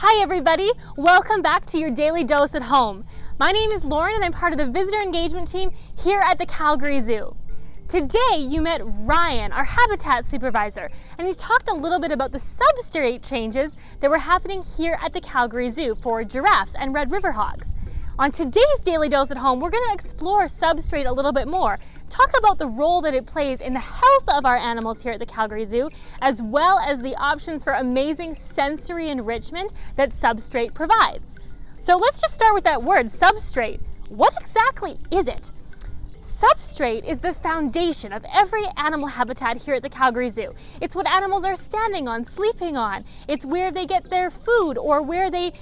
Hi everybody, welcome back to your Daily Dose at Home. My name is Lauren and I'm part of the visitor engagement team here at the Calgary Zoo. Today you met Ryan, our habitat supervisor, and he talked a little bit about the substrate changes that were happening here at the Calgary Zoo for giraffes and red river hogs. On today's Daily Dose at Home, we're going to explore substrate a little bit more, talk about the role that it plays in the health of our animals here at the Calgary Zoo, as well as the options for amazing sensory enrichment that substrate provides. So let's just start with that word, substrate. What exactly is it? Substrate is the foundation of every animal habitat here at the Calgary Zoo. It's what animals are standing on, sleeping on. It's where they get their food or where they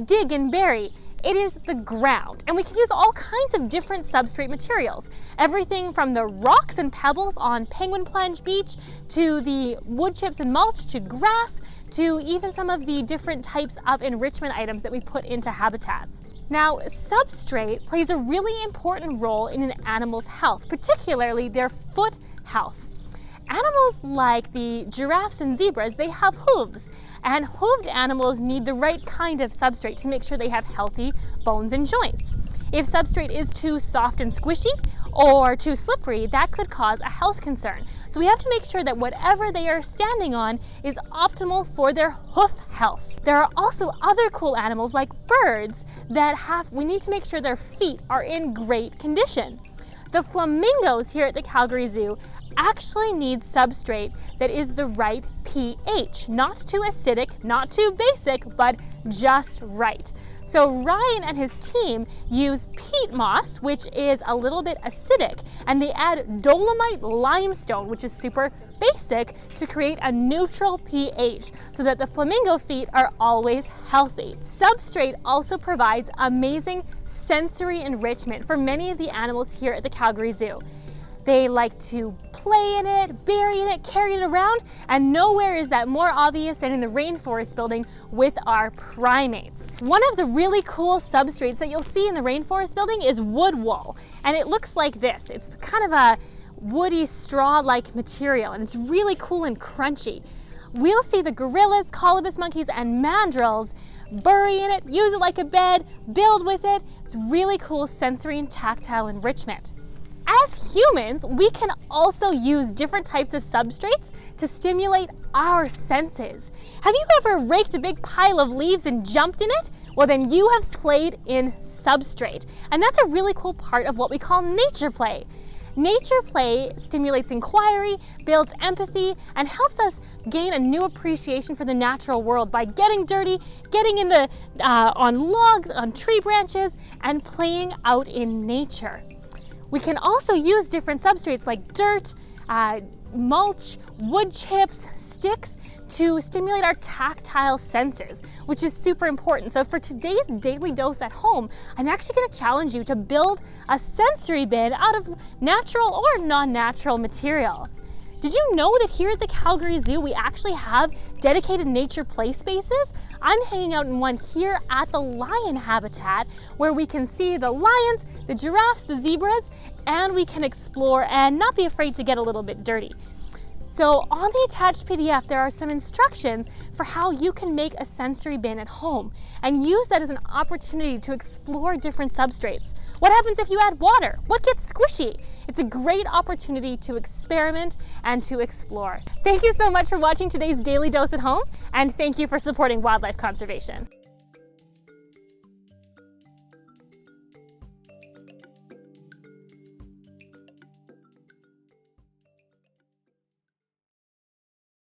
dig and bury. It is the ground, and we can use all kinds of different substrate materials. Everything from the rocks and pebbles on Penguin Plunge Beach, to the wood chips and mulch, to grass, to even some of the different types of enrichment items that we put into habitats. Now, substrate plays a really important role in an animal's health, particularly their foot health. Animals like the giraffes and zebras, they have hooves, and hooved animals need the right kind of substrate to make sure they have healthy bones and joints. If substrate is too soft and squishy or too slippery, that could cause a health concern. So we have to make sure that whatever they are standing on is optimal for their hoof health. There are also other cool animals like birds that we need to make sure their feet are in great condition. The flamingos here at the Calgary Zoo actually need substrate that is the right pH. Not too acidic, not too basic, but just right. So Ryan and his team use peat moss, which is a little bit acidic, and they add dolomite limestone, which is super basic, to create a neutral pH so that the flamingo feet are always healthy. Substrate also provides amazing sensory enrichment for many of the animals here at the Calgary Zoo. They like to play in it, bury in it, carry it around, and nowhere is that more obvious than in the rainforest building with our primates. One of the really cool substrates that you'll see in the rainforest building is wood wool, and it looks like this. It's kind of a woody straw-like material, and it's really cool and crunchy. We'll see the gorillas, colobus monkeys, and mandrills bury in it, use it like a bed, build with it. It's really cool sensory and tactile enrichment. As humans, we can also use different types of substrates to stimulate our senses. Have you ever raked a big pile of leaves and jumped in it? Well, then you have played in substrate. And that's a really cool part of what we call nature play. Nature play stimulates inquiry, builds empathy, and helps us gain a new appreciation for the natural world by getting dirty, getting on logs, on tree branches, and playing out in nature. We can also use different substrates like dirt, mulch, wood chips, sticks to stimulate our tactile senses, which is super important. So for today's Daily Dose at Home, I'm actually going to challenge you to build a sensory bin out of natural or non-natural materials. Did you know that here at the Calgary Zoo we actually have dedicated nature play spaces? I'm hanging out in one here at the lion habitat where we can see the lions, the giraffes, the zebras, and we can explore and not be afraid to get a little bit dirty. So on the attached PDF, there are some instructions for how you can make a sensory bin at home and use that as an opportunity to explore different substrates. What happens if you add water? What gets squishy? It's a great opportunity to experiment and to explore. Thank you so much for watching today's Daily Dose at Home, and thank you for supporting wildlife conservation.